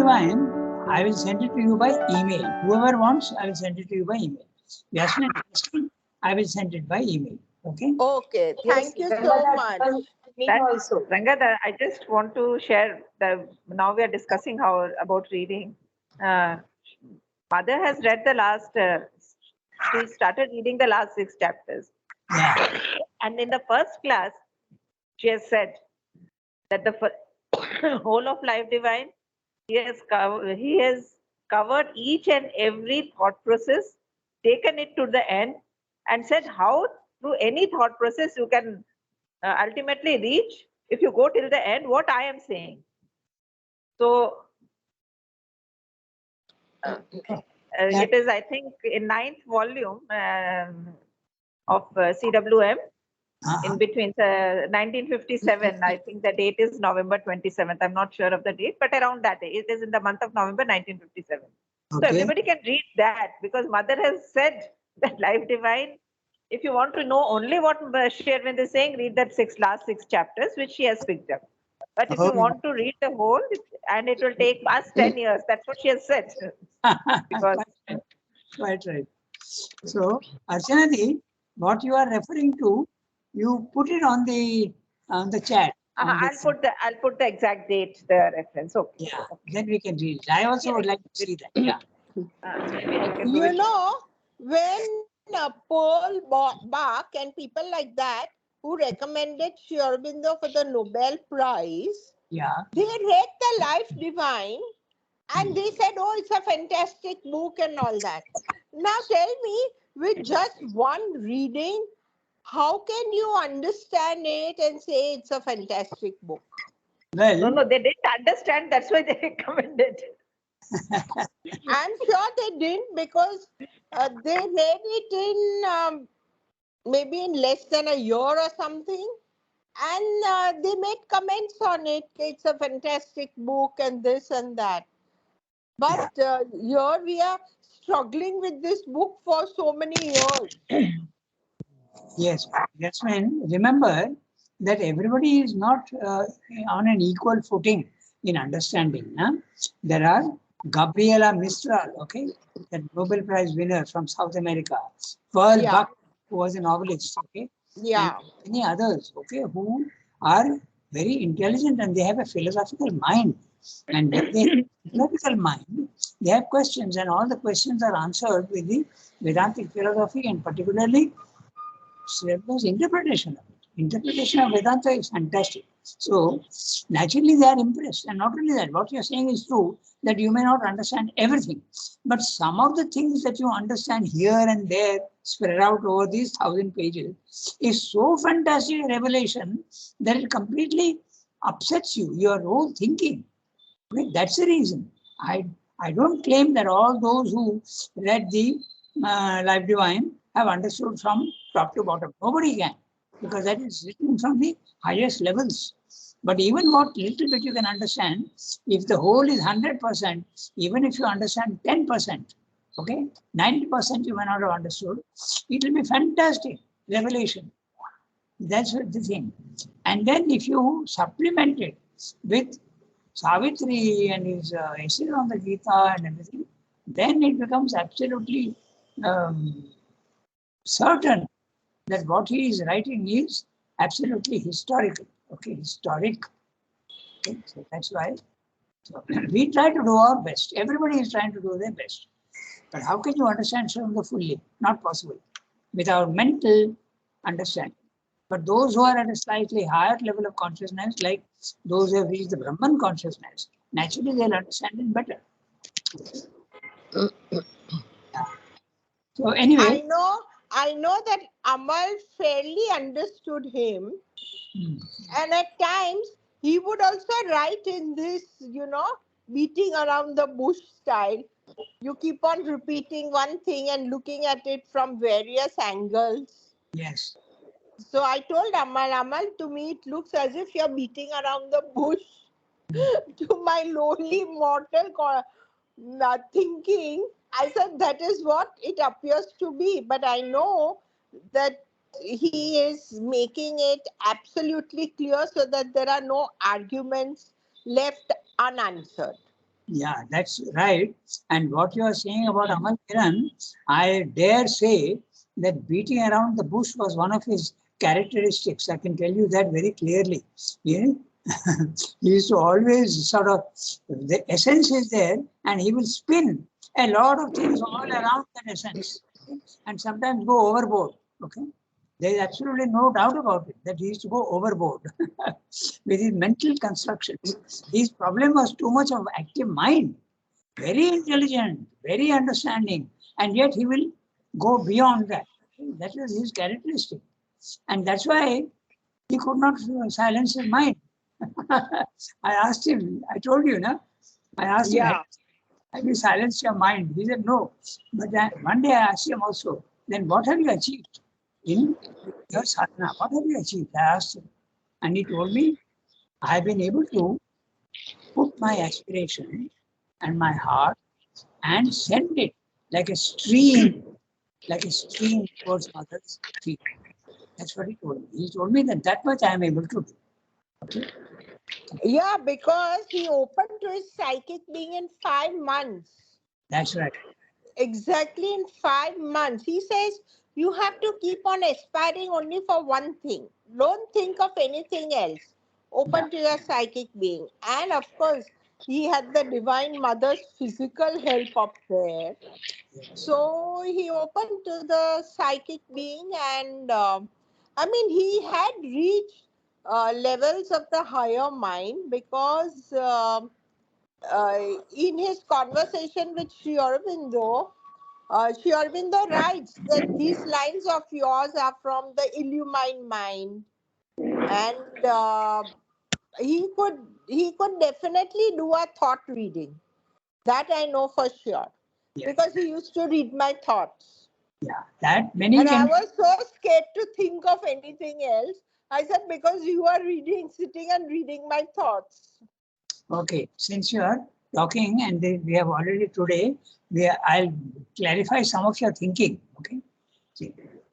Divine, I will send it to you by email. Whoever wants, I will send it to you by email. Yasmin, I will send it by email. Okay? Okay, thank you so much. Me also. Rangada, I just want to share now we are discussing about reading. Mother has read the last, she started reading the last 6 chapters. Yeah. And in the first class, she has said that the whole of Life Divine, he has covered each and every thought process, taken it to the end, and said how through any thought process you can ultimately reach, if you go till the end, what I am saying. So it is, I think, in 9th volume of CWM. In between 1957, I think the date is November 27th. I'm not sure of the date, but around that day. It is in the month of November 1957. So everybody can read that, because Mother has said that Life Divine, if you want to know only what Shri Aurobindo is saying, read that last 6 chapters, which she has picked up. But if you want to read the whole, and it will take us 10 years, that's what she has said. Because quite right. So, Archana, what you are referring to, you put it on the chat. I'll put the exact date, the reference. Okay. Yeah, then we can read it. I also would like to see that. Yeah. You know, when Paul Bach and people like that who recommended Sri Aurobindo for the Nobel Prize, Yeah. they read the Life Divine and they said, oh, it's a fantastic book and all that. Now tell me, with just one reading, how can you understand it and say it's a fantastic book? Well, no, they didn't understand. That's why they recommended. I'm sure they didn't, because they read it in maybe in less than a year or something. And they made comments on it. It's a fantastic book and this and that. But here we are struggling with this book for so many years. yes, Jasmine, remember that everybody is not on an equal footing in understanding. Huh? There are Gabriela Mistral, okay, the Nobel Prize winner from South America, Pearl Buck, who was a novelist, okay, yeah, and many others, okay, who are very intelligent and they have a philosophical mind. And when they have a philosophical mind, they have questions, and all the questions are answered with the Vedantic philosophy, and particularly Sridhar's interpretation of it. Interpretation of Vedanta is fantastic. So naturally they are impressed. And not only that, what you're saying is true, that you may not understand everything. But some of the things that you understand here and there, spread out over these 1,000 pages, is so fantastic a revelation that it completely upsets you, your whole thinking. Okay? That's the reason. I don't claim that all those who read the Life Divine have understood from top to bottom. Nobody can, because that is written from the highest levels. But even what little bit you can understand, if the whole is 100%, even if you understand 10%, okay, 90% you may not have understood, it will be fantastic revelation. That's the thing. And then if you supplement it with Savitri and his essay on the Gita and everything, then it becomes absolutely certain that what he is writing is absolutely historical. Okay, historic. Okay, so that's why we try to do our best. Everybody is trying to do their best. But how can you understand Srimad fully? Not possible without mental understanding. But those who are at a slightly higher level of consciousness, like those who have reached the Brahman consciousness, naturally they'll understand it better. So anyway, I know that Amal fairly understood him, and at times he would also write in this, beating around the bush style. You keep on repeating one thing and looking at it from various angles. yes. So I told Amal, to me it looks as if you're beating around the bush. To my lonely mortal thinking, I said that is what it appears to be. But I know that he is making it absolutely clear so that there are no arguments left unanswered. Yeah, that's right. And what you are saying about Amal Kiran, I dare say that beating around the bush was one of his characteristics. I can tell you that very clearly. Yeah? He used to always sort of, the essence is there and he will spin a lot of things all around that essence, okay? And sometimes go overboard. Okay, there is absolutely no doubt about it that he used to go overboard with his mental constructions. His problem was too much of active mind, very intelligent, very understanding, and yet he will go beyond that. That was his characteristic. And that's why he could not silence his mind. I asked him, I told you, no? I asked him, Yeah. have you silenced your mind? He said, no. But one day I asked him also, then what have you achieved in your sadhana? What have you achieved? I asked him. And he told me, I have been able to put my aspiration and my heart and send it like a stream towards others' feet. That's what he told me. He told me that that much I am able to do. Okay? Yeah, because he opened to his psychic being in 5 months. That's right. Exactly in 5 months. He says you have to keep on aspiring only for one thing. Don't think of anything else. Open to your psychic being. And of course, he had the Divine Mother's physical help up there. So he opened to the psychic being, and I mean, he had reached levels of the higher mind because in his conversation with Sri Aurobindo, Sri Aurobindo writes that these lines of yours are from the illumined mind, and he could definitely do a thought reading. That I know for sure, because he used to read my thoughts. Yeah, that many And I can. was so scared to think of anything else. I said, because you are sitting and reading my thoughts. Okay, since you are talking and we have already today, I'll clarify some of your thinking. Okay, see,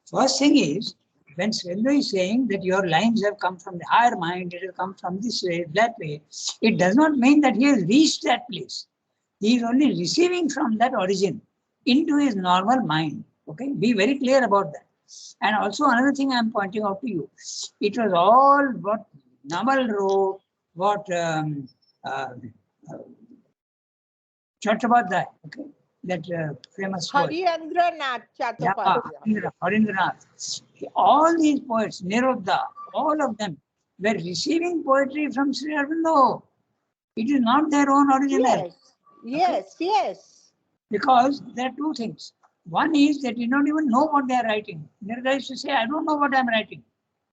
first thing is when Svendu is saying that your lines have come from the higher mind, it has come from this way, that way, it does not mean that he has reached that place. He is only receiving from that origin into his normal mind. Okay, be very clear about that. And also another thing I am pointing out to you, it was all what Namal wrote, what Chattopadhyay, okay, that famous poet. Hariendranath Chattopadhyay. Harindranath. All these poets, Nirodha, all of them were receiving poetry from Sri Aurobindo. It is not their own original. Yes. Because there are two things. One is that you don't even know what they are writing. Nirodha used to say, I don't know what I'm writing.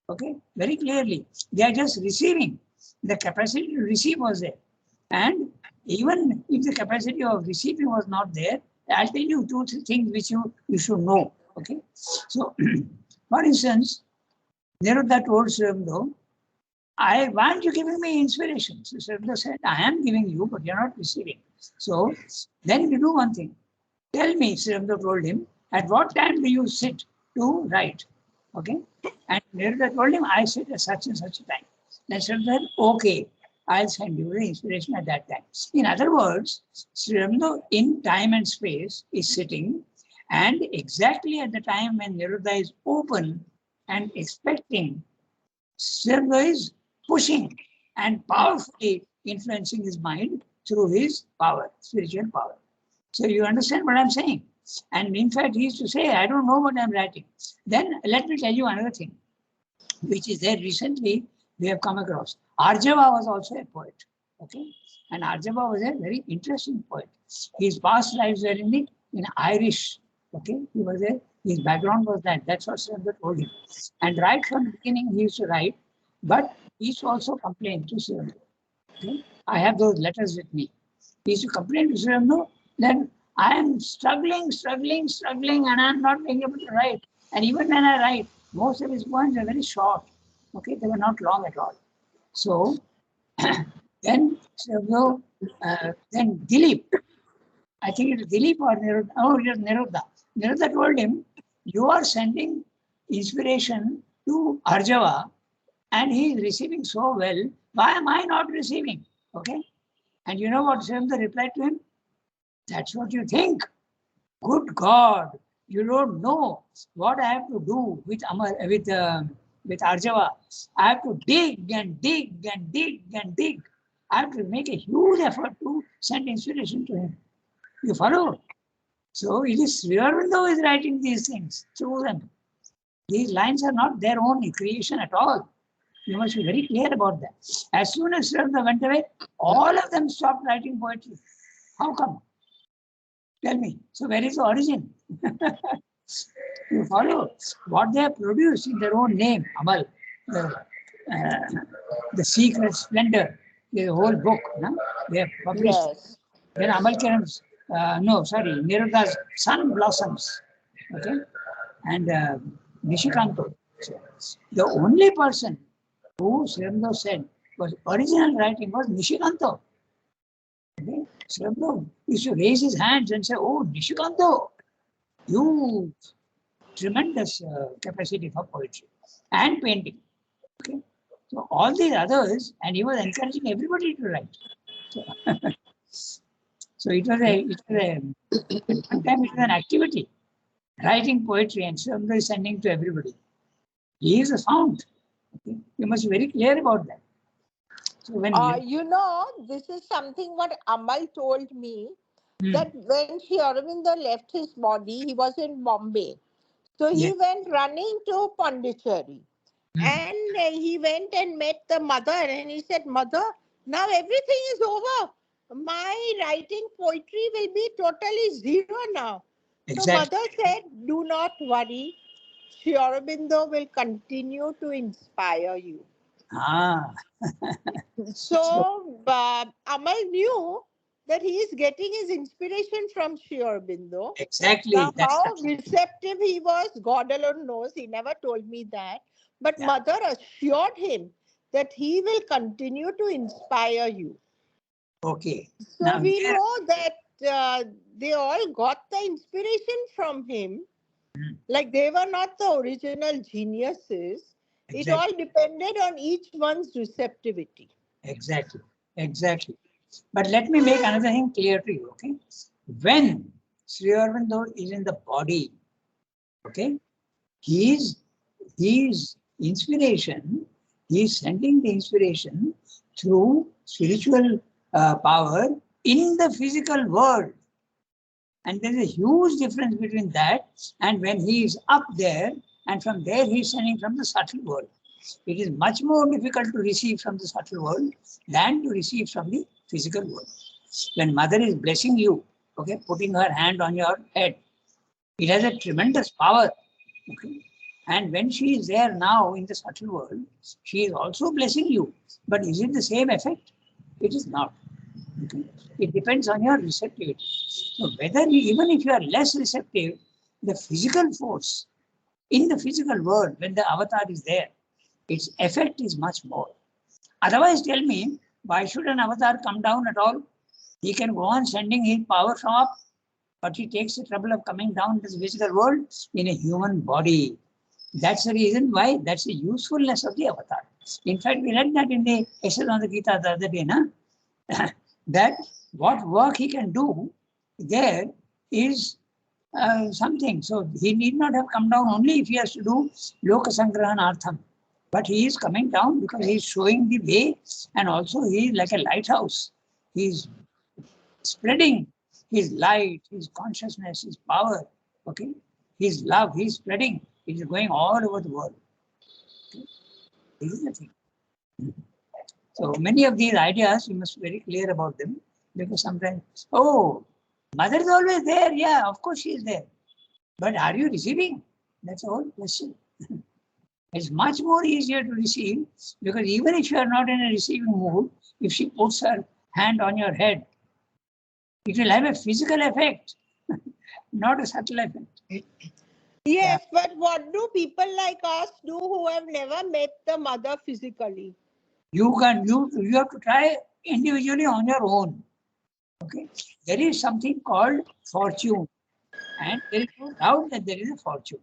Okay, very clearly. They are just receiving. The capacity to receive was there. And even if the capacity of receiving was not there, I'll tell you two things which you should know. Okay. So, for instance, Nirodha told Sri Aurobindo, why aren't you giving me inspiration? So Sri Aurobindo said, I am giving you, but you're not receiving. So then you do one thing. Tell me, Sri Aurobindo told him, at what time do you sit to write? Okay. And Nirodha told him, I sit at such and such a time. Then Sri Aurobindo said, okay, I'll send you the inspiration at that time. In other words, Sri Aurobindo in time and space is sitting, and exactly at the time when Nirodha is open and expecting, Sri Aurobindo is pushing and powerfully influencing his mind through his power, spiritual power. So you understand what I'm saying? And in fact, he used to say, I don't know what I'm writing. Then let me tell you another thing, which is there recently we have come across. Arjava was also a poet. Okay. And Arjava was a very interesting poet. His past lives were in Irish. Okay. His background was that. That's what Sri Aurobindo told him. And right from the beginning, he used to write, but he used to also complain to Sri Aurobindo. Okay. I have those letters with me. He used to complain to Sri Aurobindo, then I am struggling, and I am not being able to write. And even when I write, most of his poems are very short. Okay, they were not long at all. So then Dilip, I think it is Dilip or Nirodha. Oh, it is Nirodha. Nirodha told him, you are sending inspiration to Arjava and he is receiving so well. Why am I not receiving? Okay. And you know what Sri Aurobindo replied to him? That's what you think. Good God, you don't know what I have to do with Arjava. I have to dig and dig and dig and dig. I have to make a huge effort to send inspiration to him. You follow? So it is Sri Aurobindo is writing these things through them. These lines are not their own creation at all. You must be very clear about that. As soon as Sri Aurobindo went away, all of them stopped writing poetry. How come? Tell me. So where is the origin? You follow? What they have produced in their own name, Amal, the Secret Splendor, the whole book, no? They have published. Yes. Then Amal Karam's, Niruda's Sun Blossoms, okay? And Nishikanto. So, the only person who Sri Aurobindo said was original writing was Nishikanto. Okay? Sri Aurobindo used to raise his hands and say, oh, Nishikanto, you tremendous capacity for poetry and painting. Okay? So all these others, and he was encouraging everybody to write. So it was an activity, writing poetry, and Sri Aurobindo is sending to everybody. He is a fount. Okay? You must be very clear about that. So when you know, this is something what Amal told me, that when Sri Aurobindo left his body, he was in Bombay. So he went running to Pondicherry. And he went and met the mother and he said, Mother, now everything is over. My writing poetry will be totally zero now. Exactly. So mother said, do not worry. Sri Aurobindo will continue to inspire you. So Amal knew that he is getting his inspiration from Sri Aurobindo. Exactly. Now, how receptive he was, God alone knows. He never told me that. But mother assured him that he will continue to inspire you. Okay. So now, we know that they all got the inspiration from him. Like they were not the original geniuses. Exactly. It all depended on each one's receptivity. Exactly. Exactly. But let me make another thing clear to you, okay? When Sri Aurobindo is in the body, okay, his inspiration, he is sending the inspiration through spiritual power in the physical world. And there is a huge difference between that and when he is up there and from there he is sending from the subtle world. It is much more difficult to receive from the subtle world than to receive from the physical world. When mother is blessing you, okay, putting her hand on your head, it has a tremendous power. Okay? And when she is there now in the subtle world, she is also blessing you. But is it the same effect? It is not. Okay? It depends on your receptivity. So whether even if you are less receptive, the physical force in the physical world, when the avatar is there, its effect is much more. Otherwise, tell me, why should an avatar come down at all? He can go on sending his power from up, but he takes the trouble of coming down to the physical world in a human body. That's the reason why, that's the usefulness of the avatar. In fact, we read that in the essay on the Gita the other day, that what work he can do there is something. So he need not have come down only if he has to do Loka Sangrahanartham. But he is coming down because he is showing the way, and also he is like a lighthouse. He is spreading his light, his consciousness, his power, okay? His love, he is spreading. It is going all over the world. Okay? This is the thing. So many of these ideas, you must be very clear about them, because sometimes, oh, mother is always there. Yeah, of course she is there. But are you receiving? That's the whole question. It's much more easier to receive, because even if you are not in a receiving mood, if she puts her hand on your head, it will have a physical effect, not a subtle effect. Yes, but what do people like us do who have never met the mother physically? You have to try individually on your own. Okay, there is something called fortune, and there is no doubt that there is a fortune.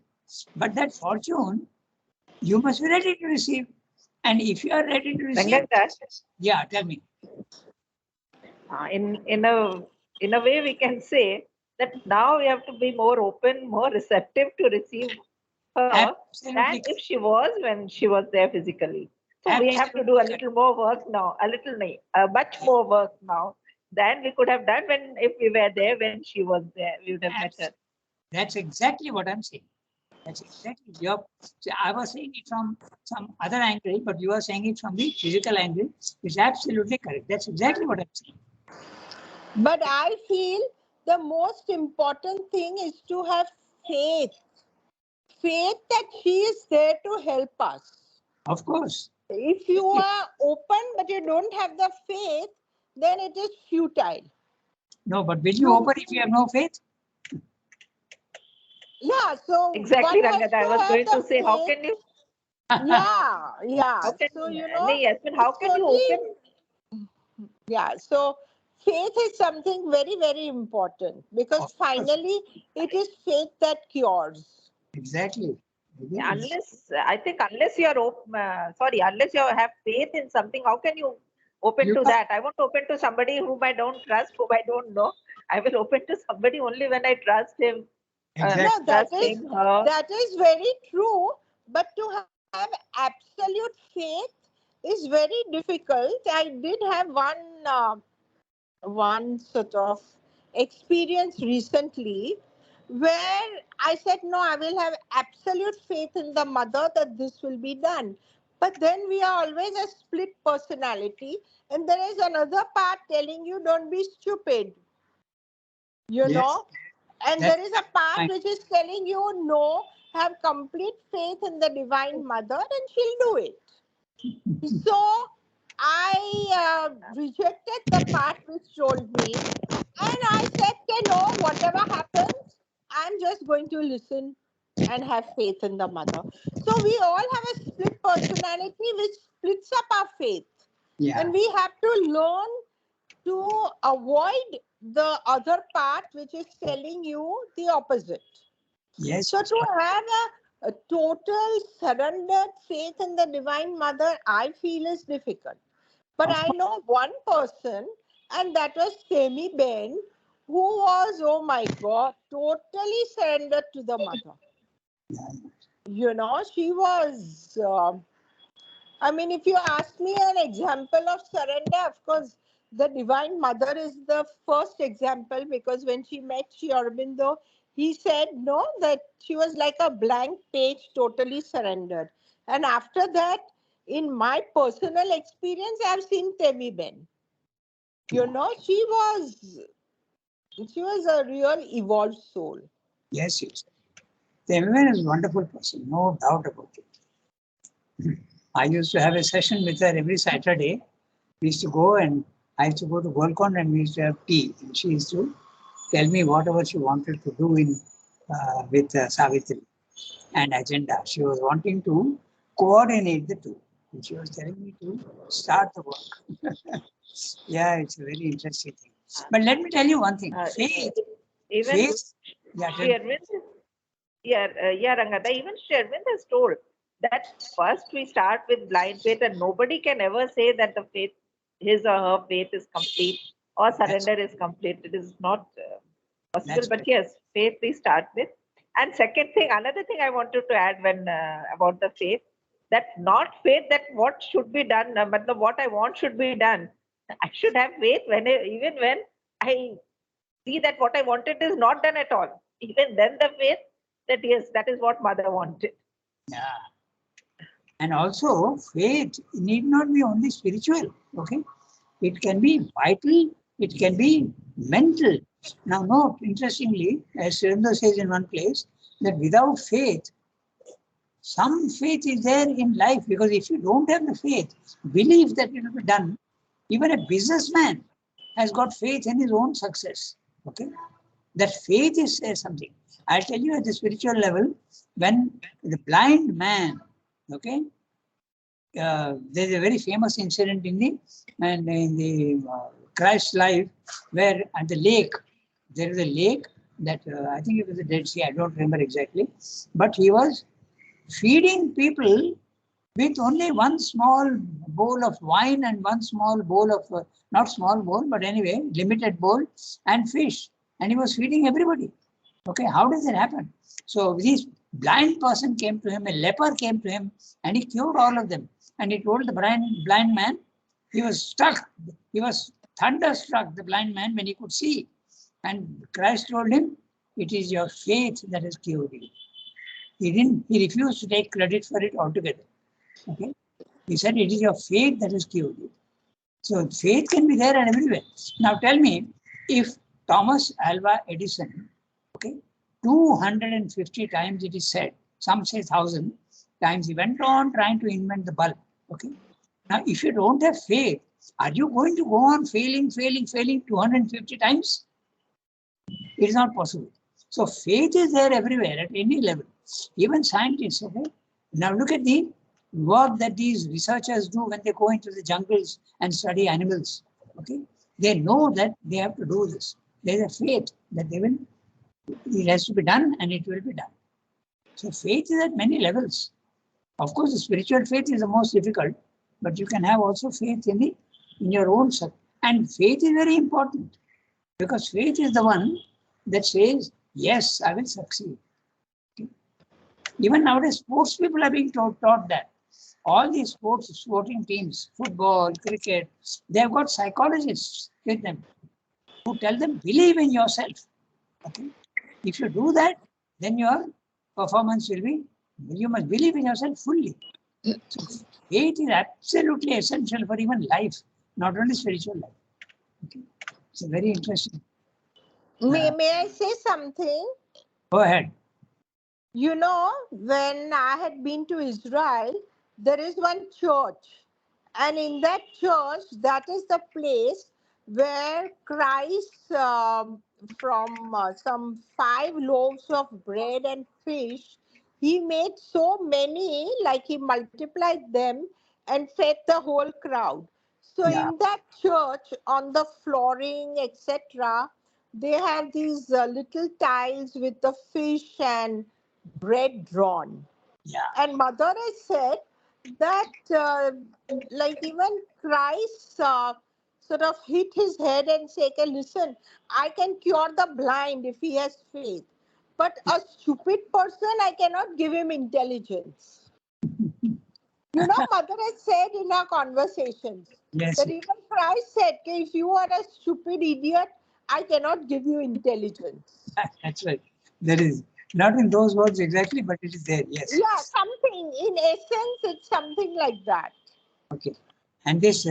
But that fortune, you must be ready to receive. And if you are ready to receive, Venkat, yeah, tell me. In a way, we can say that now we have to be more open, more receptive to receive her than Absolutely. if she was when she was there physically. So we have to do a little more work now, much more work now than we could have done when if we were there when she was there. We would have met her. That's exactly what I'm saying. That's exactly I was saying it from some other angle, but you are saying it from the physical angle. It's absolutely correct. That's exactly what I'm saying. But I feel the most important thing is to have faith. Faith that she is there to help us. Of course. If you are open but you don't have the faith, then it is futile. No, but will you open if you have no faith? Yeah, so exactly, one has Rangada. I was going to say, how faith. can you? Yeah. How can, So yes, but how it's can you only- open? Yeah, so faith is something very, very important because Of course. finally it is faith that cures. Exactly. Unless I think unless you are unless you have faith in something, how can you open You to are- that? I won't open to somebody whom I don't trust, whom I don't know. I will open to somebody only when I trust him. Exactly. No, Trusting her. that is very true. But to have absolute faith is very difficult. I did have one sort of experience recently where I said, no, I will have absolute faith in the mother that this will be done. But then we are always a split personality, and there is another part telling you, don't be stupid. You Yes. know? And That's there is a part which is telling you, no, have complete faith in the Divine Mother and she'll do it. So I rejected the part which told me, and I said, okay, no, whatever happens, I'm just going to listen and have faith in the mother. So we all have a split personality which splits up our faith. Yeah. And we have to learn to avoid the other part which is telling you the opposite. Yes. So to have a total surrendered faith in the Divine Mother, I feel is difficult. But Of I know one person, and that was Temi Ben, who was, oh my God, totally surrendered to the mother. Yeah. She was, I mean, if you ask me an example of surrender, of course, the Divine Mother is the first example because when she met Sri Aurobindo, he said, no, that she was like a blank page, totally surrendered. And after that, in my personal experience, I've seen Temi Ben. She was a real evolved soul. Yes, yes. The woman is a wonderful person, no doubt about it. I used to have a session with her every Saturday. We used to go and I used to go to Golconda and we used to have tea. And she used to tell me whatever she wanted to do with Savitri and agenda. She was wanting to coordinate the two. And she was telling me to start the work. Yeah, it's a very interesting thing. But let me tell you one thing. Faith. Even Faith. Rangada, even Sri Arvind has told that first we start with blind faith, and nobody can ever say that the faith, his or her faith is complete or surrender is complete. It is not possible. But yes, faith we start with. And second thing, another thing I wanted to add when about the faith, that not faith that what should be done, but what I want should be done. I should have faith even when I see that what I wanted is not done at all. Even then, the faith that yes, that is what mother wanted. Yeah. And also, faith need not be only spiritual. Okay, it can be vital. It can be mental. Now, note interestingly, as Surendra says in one place, that without faith, some faith is there in life, because if you don't have the faith, belief that it will be done, even a businessman has got faith in his own success. Okay, that faith is something. I'll tell you at the spiritual level, when the blind man, okay, there's a very famous incident in the Christ's life, where at the lake, there is a lake that I think it was the Dead Sea, I don't remember exactly, but he was feeding people with only one small bowl of wine and one small bowl of, not small bowl, but anyway, limited bowl and fish. And he was feeding everybody. Okay, how does it happen? So this blind person came to him, a leper came to him, and he cured all of them. And he told the blind man, he was stuck, he was thunderstruck, the blind man, when he could see. And Christ told him, it is your faith that has cured you. He refused to take credit for it altogether. Okay, he said, it is your faith that has cured you. So faith can be there and everywhere. Now tell me, if Thomas Alva Edison, okay, 250 times it is said, some say 1,000 times he went on trying to invent the bulb. Okay. Now, if you don't have faith, are you going to go on failing 250 times? It is not possible. So faith is there everywhere at any level. Even scientists, okay. Now look at the work that these researchers do when they go into the jungles and study animals. Okay. They know that they have to do this. There is a faith that it has to be done and it will be done. So faith is at many levels. Of course, the spiritual faith is the most difficult, but you can have also faith in your own self. And faith is very important because faith is the one that says, yes, I will succeed. Okay. Even nowadays, sports people are being taught that. All these sporting teams, football, cricket, they have got psychologists with them who tell them, believe in yourself. Okay. If you do that, then your performance will be, you must believe in yourself fully. So faith is absolutely essential for even life, not only spiritual life. Okay. It's very interesting. May I say something? Go ahead. You know, when I had been to Israel, there is one church. And in that church, that is the place where Christ, from some 5 loaves of bread and fish, he made so many, like he multiplied them and fed the whole crowd. So in that church, on the flooring, etc., they have these little tiles with the fish and bread drawn. Yeah. And Mother has said that like even Christ sort of hit his head and say, okay, listen, I can cure the blind if he has faith. But a stupid person, I cannot give him intelligence. You know, Mother has said in our conversations that even Christ said, okay, if you are a stupid idiot, I cannot give you intelligence. That's right. There is. Not in those words exactly, but it is there, yes. Yeah, something. In essence, it's something like that. Okay. And this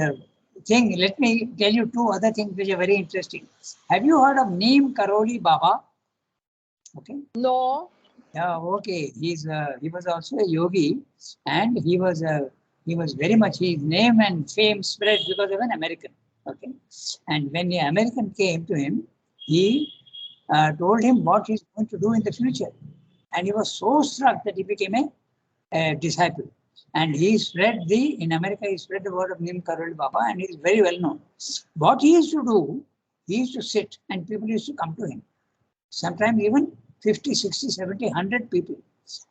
thing, let me tell you 2 other things which are very interesting. Have you heard of Neem Karoli Baba? Okay. No. Yeah, okay. He was also a yogi, and he was very much, his name and fame spread because of an American. Okay. And when the American came to him, he told him what he's going to do in the future. And he was so struck that he became a disciple. And he spread in America, he spread the word of Neem Karoli Baba, and he is very well known. What he used to do, he used to sit and people used to come to him. Sometimes even 50, 60, 70, 100 people.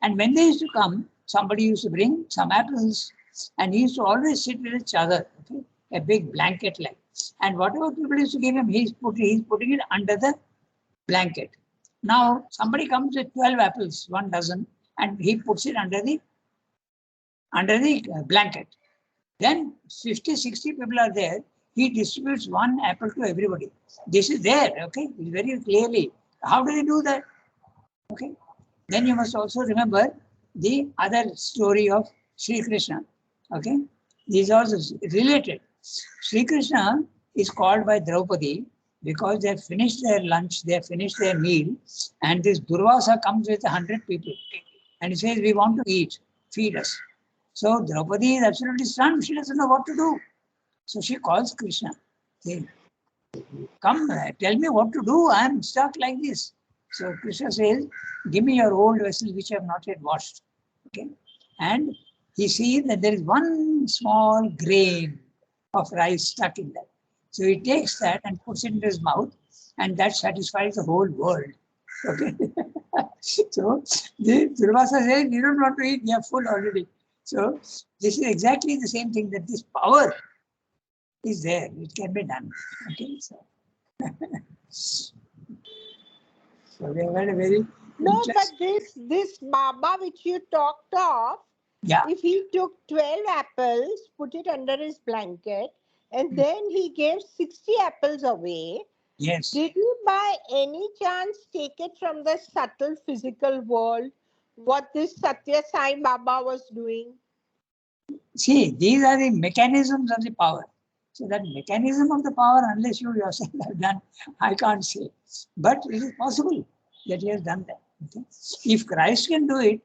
And when they used to come, somebody used to bring some apples, and he used to always sit with a chadar, okay, a big blanket like. And whatever people used to give him, he's putting it under the blanket. Now, somebody comes with 12 apples, 1 dozen, and he puts it under the blanket. Then 50, 60 people are there. He distributes 1 apple to everybody. This is there, okay, very clearly. How do they do that? Okay. Then you must also remember the other story of Sri Krishna. Okay. These are also related. Sri Krishna is called by Draupadi because they have finished their lunch, they have finished their meal, and this Durvasa comes with 100 people and he says, we want to eat, feed us. So Draupadi is absolutely stunned. She doesn't know what to do. So she calls Krishna. Say, come, tell me what to do. I am stuck like this. So Krishna says, give me your old vessel which I have not yet washed. Okay. And he sees that there is 1 small grain of rice stuck in that. So he takes that and puts it in his mouth, and that satisfies the whole world. Okay. So the Durvasa says, you don't want to eat, we are full already. So this is exactly the same thing, that this power is there. It can be done. Okay, so so we have had a very No, but interesting. this Baba which you talked of, Yeah. if he took 12 apples, put it under his blanket, and then he gave 60 apples away, Yes. did he by any chance take it from the subtle physical world, what this Satya Sai Baba was doing? See, these are the mechanisms of the power. So that mechanism of the power, unless you yourself have done, I can't say. But it is possible that he has done that. Okay? If Christ can do it,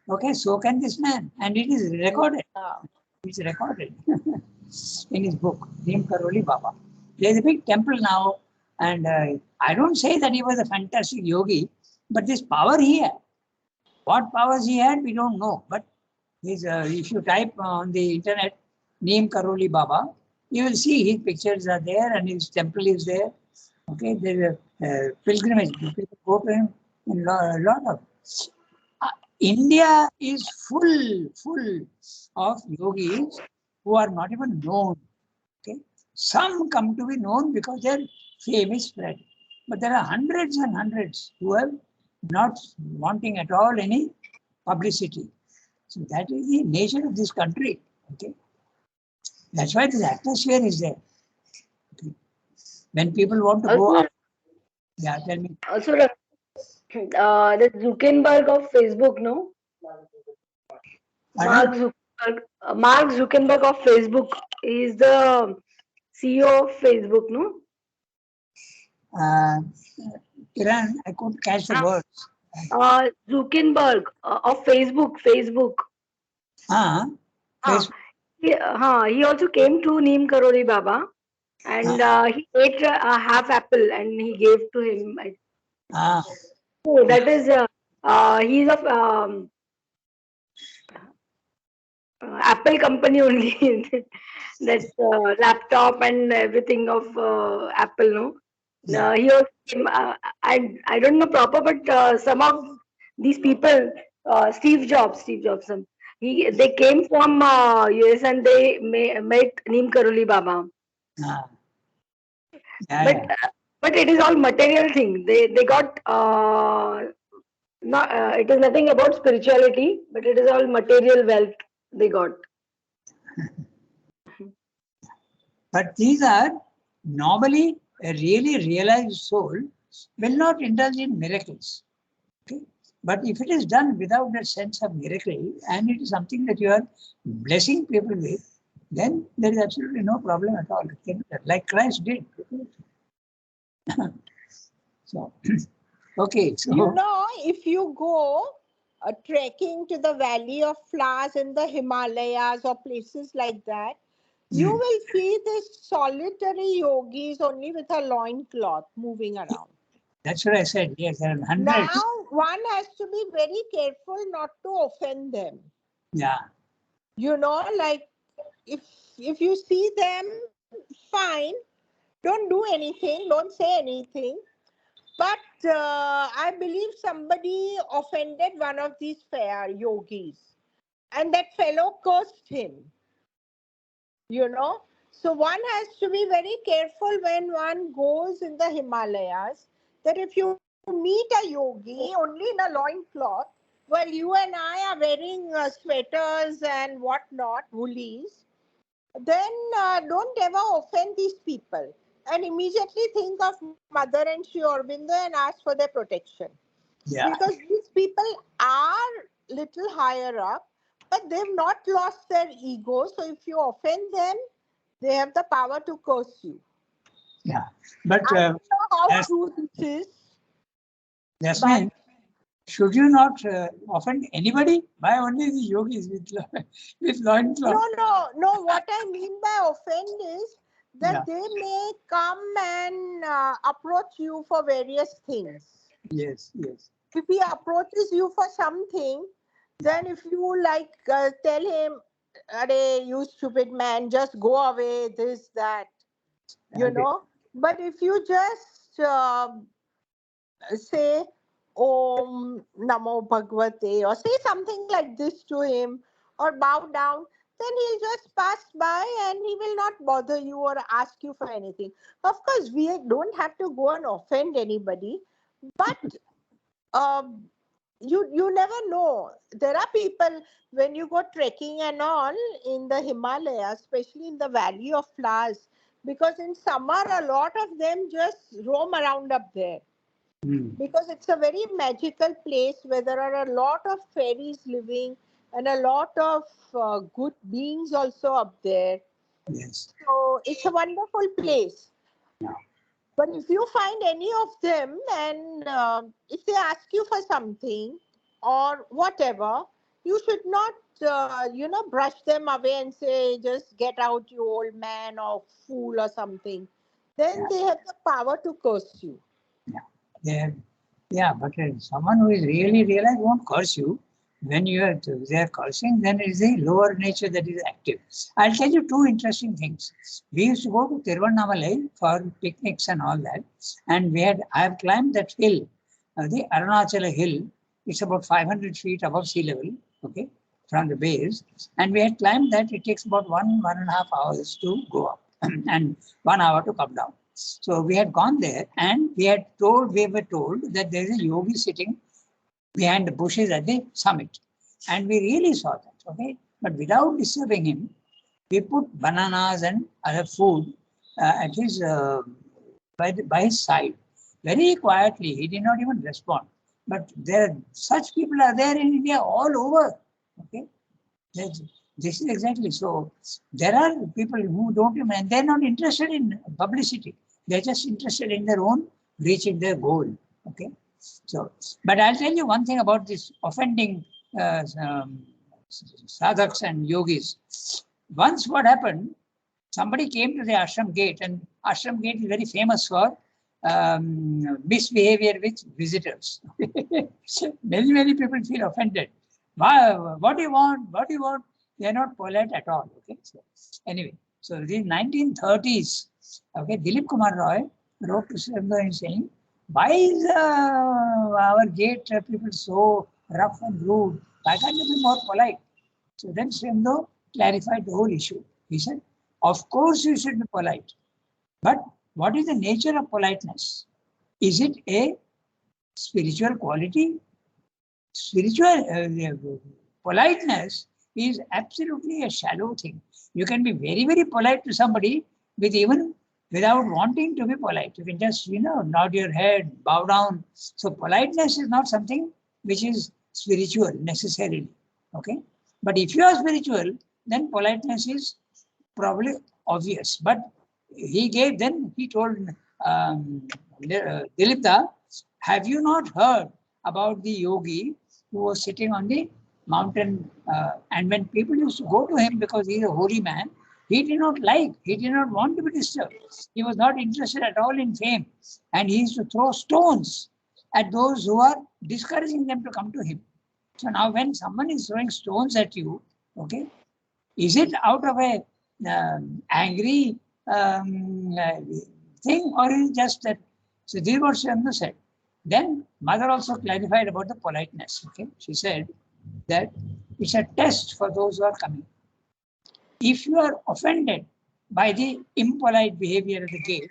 okay, so can this man. And it is recorded. It's recorded in his book, Neem Karoli Baba. There is a big temple now, and I don't say that he was a fantastic yogi, but this power he had. What powers he had, we don't know. But if you type on the internet Neem Karoli Baba, you will see his pictures are there and his temple is there. Okay, there is a pilgrimage. People go to him in a lot of. India is full of yogis who are not even known. Okay, some come to be known because their fame is spread, but there are hundreds and hundreds who have not wanting at all any publicity. So that is the nature of this country. Okay, that's why this atmosphere is there. Okay. When people want to go up, yeah, tell me. Also, the Zuckerberg of Facebook, no? Mark Pardon? Zuckerberg. Mark Zuckerberg of Facebook is the CEO of Facebook, no? Kiran, I couldn't catch the Ah, words. Zuckerberg of Facebook. Ah, Ah, Facebook. he also came to Neem Karoli Baba and he ate a half apple and he gave to him. Ah, So that is, he's of Apple company only. That laptop and everything of Apple, no? yeah. He also came, I don't know proper, but some of these people, Steve Jobs, they came from US and they met Neem Karoli Baba. Ah, yeah, But yeah. it is all material thing. They got not it is nothing about spirituality, but it is all material wealth they got. But these are normally a really realized soul will not indulge in miracles. Okay? But if it is done without that sense of miracle and it is something that you are blessing people with, then there is absolutely no problem at all. It can be done, like Christ did. So, okay, so You know, if you go trekking to the Valley of Flowers in the Himalayas or places like that, you will see these solitary yogis only with a loincloth moving around. that's what I said. Yes, there are hundreds. Now, one has to be very careful not to offend them. Yeah. You know, like if you see them, fine, don't do anything, don't say anything. But I believe somebody offended one of these fair yogis, and that fellow cursed him. You know, so one has to be very careful when one goes in the Himalayas, that if you meet a yogi only in a loincloth, while you and I are wearing sweaters and whatnot, woolies, then don't ever offend these people and immediately think of Mother and Sri Aurobindo and ask for their protection. Yeah. Because these people are little higher up, but they've not lost their ego. So if you offend them, they have the power to curse you. Yeah. But I don't know how yes, true this is. Jasmine, should you not offend anybody? Why only the yogis with loincloth? No. What I mean by offend is that Yeah. they may come and approach you for various things. Yes. If he approaches you for something, then if you like tell him, "Arey, you stupid man, just go away," this, that, you Okay. know. But if you just say Om Namo Bhagavate or say something like this to him, or bow down, then he'll just pass by and he will not bother you or ask you for anything. Of course, we don't have to go and offend anybody, but you never know. There are people, when you go trekking and all in the Himalayas, especially in the Valley of Flowers, because in summer a lot of them just roam around up there. Because it's a very magical place where there are a lot of fairies living and a lot of good beings also up there. Yes. So it's a wonderful place. Yeah. But if you find any of them and if they ask you for something or whatever, you should not, brush them away and say, just get out, you old man or fool or something. Then they have the power to curse you. Yeah, but someone who is really realized won't curse you. When they are cursing, then it is a lower nature that is active. I'll tell you two interesting things. We used to go to Tiruvannamalai for picnics and all that, and I have climbed that hill, the Arunachala hill. It's about 500 feet above sea level, okay, from the base, and we had climbed that. It takes about 1.5 hours to go up, and 1 hour to come down. So we had gone there, and we were told that there is a yogi sitting behind the bushes at the summit. And we really saw that, okay? But without disturbing him, we put bananas and other food at his by his side. Very quietly, he did not even respond. But such people are there in India all over, okay? This is exactly so. There are people who don't even, and they're not interested in publicity. They're just interested in their own reaching their goal, okay? So, but I'll tell you one thing about this offending sadhaks and yogis. Once what happened, somebody came to the ashram gate, and ashram gate is very famous for misbehavior with visitors. Many people feel offended. What do you want? What do you want? They are not polite at all. Okay. So, anyway, so the 1930s, okay, Dilip Kumar Roy wrote to Sri Aurobindo and saying, why is our gate people so rough and rude? Why can't they be more polite? So then Sri Aurobindo clarified the whole issue. He said, of course you should be polite. But what is the nature of politeness? Is it a spiritual quality? Politeness is absolutely a shallow thing. You can be very, very polite to somebody without wanting to be polite. You can just, nod your head, bow down. So politeness is not something which is spiritual necessarily. Okay. But if you are spiritual, then politeness is probably obvious. But he told Dilipta, have you not heard about the yogi who was sitting on the mountain, and when people used to go to him because he is a holy man, he did not want to be disturbed. He was not interested at all in fame, and he used to throw stones at those who are discouraging them to come to him. So now when someone is throwing stones at you, okay, is it out of a angry thing, or is it just that? So this is what Sri Aurobindo said. Then mother also clarified about the politeness. Okay, she said that it's a test for those who are coming. If you are offended by the impolite behavior at the gate,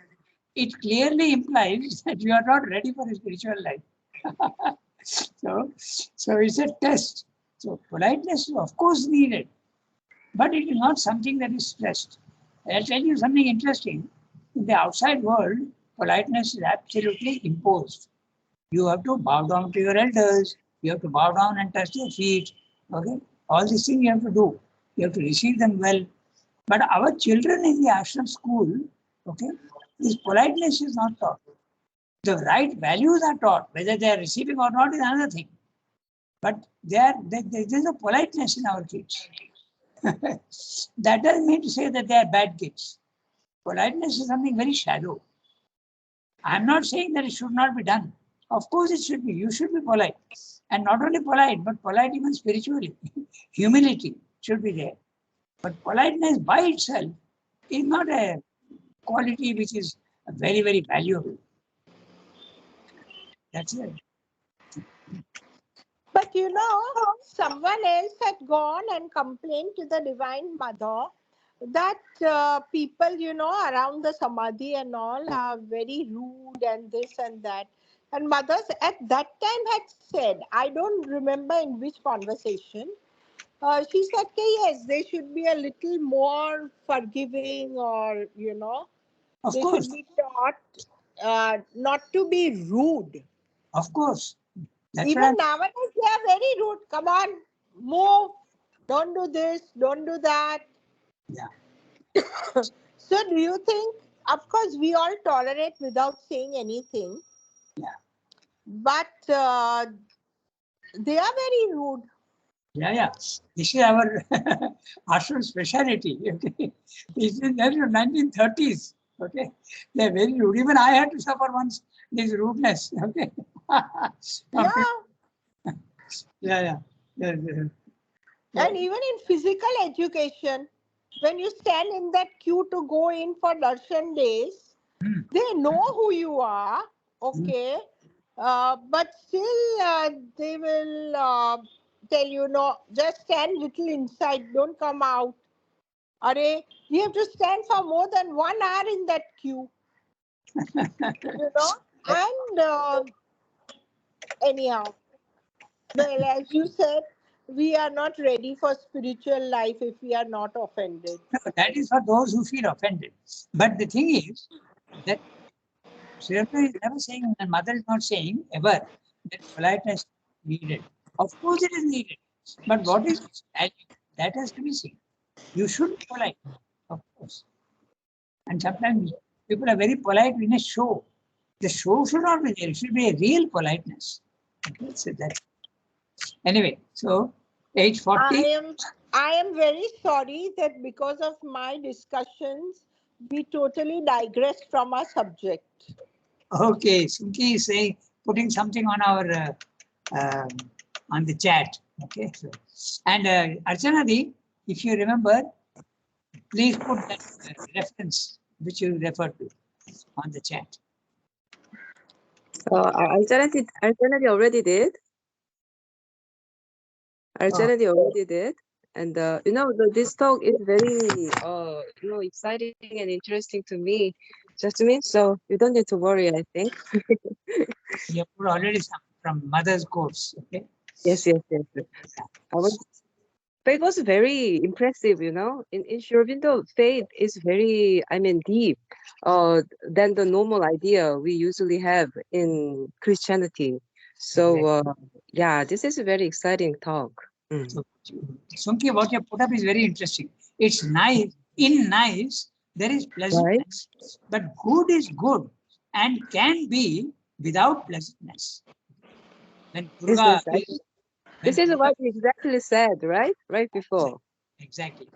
it clearly implies that you are not ready for a spiritual life. So it's a test. So politeness is of course needed, but it is not something that is stressed. I'll tell you something interesting. In the outside world, politeness is absolutely imposed. You have to bow down to your elders. You have to bow down and touch their feet. Okay, all these things you have to do. You have to receive them well. But our children in the ashram school, okay, this politeness is not taught. The right values are taught. Whether they are receiving or not is another thing. But there is a politeness in our kids. That doesn't mean to say that they are bad kids. Politeness is something very shallow. I'm not saying that it should not be done. Of course it should be. You should be polite. And not only polite, but polite even spiritually. Humility should be there. But politeness by itself is not a quality which is very, very valuable. That's it. But you know, someone else had gone and complained to the Divine Mother that people, you know, around the Samadhi and all are very rude and this and that. And mothers at that time had said, I don't remember in which conversation, she said, okay, yes, they should be a little more forgiving, or, you know, Of they course, should be taught not to be rude. of course. That's what Even I'm, nowadays, they are very rude. Come on, move. Don't do this. Don't do that. yeah. So, do you think, of course, we all tolerate without saying anything, Yeah. but they are very rude. Yeah, yeah. This is our ashram speciality. Okay. This is there from 1930s. Okay. They're very rude. Even I had to suffer once this rudeness. Okay. Yeah. Yeah, yeah. Yeah, yeah. And even in physical education, when you stand in that queue to go in for darshan days, Hmm. they know who you are, okay, but still they will tell you, no, just stand little inside, don't come out. Arey, you have to stand for more than 1 hour in that queue, you know. And anyhow, well, as you said, we are not ready for spiritual life if we are not offended. No, that is for those who feel offended. But the thing is that Sri Aurobindo is never saying, and mother is not saying ever that politeness is needed. Of course, it is needed. But what is its value? That has to be seen. You should be polite, of course. And sometimes people are very polite in a show. The show should not be there. It should be a real politeness. Okay, so that. Anyway, so age 40. I am very sorry that because of my discussions, we totally digressed from our subject. Okay, Sunki is saying, putting something on our on the chat. Okay, so, and Archana Di, if you remember, please put that reference which you referred to on the chat. Arjana already did. Arjana already did. And you know, this talk is very you know, exciting and interesting to me, Jasmine. So you don't need to worry, I think. You have put already some from mother's course. Okay. Yes. But it was very impressive, you know. In Sri Aurobindo, faith is very, I mean, deep than the normal idea we usually have in Christianity. So yeah, this is a very exciting talk. So, Sunki, what you put up is very interesting. It's nice. In nice, there is pleasantness, but good is good and can be without pleasantness. When Durga This is what you exactly said, right? Right before. Exactly.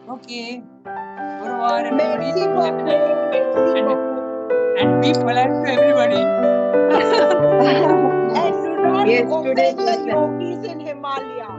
Okay. Au revoir, everybody. Merci beaucoup. Merci beaucoup. And be polite to everybody. And do not Yes, offend today the yogis in Himalaya.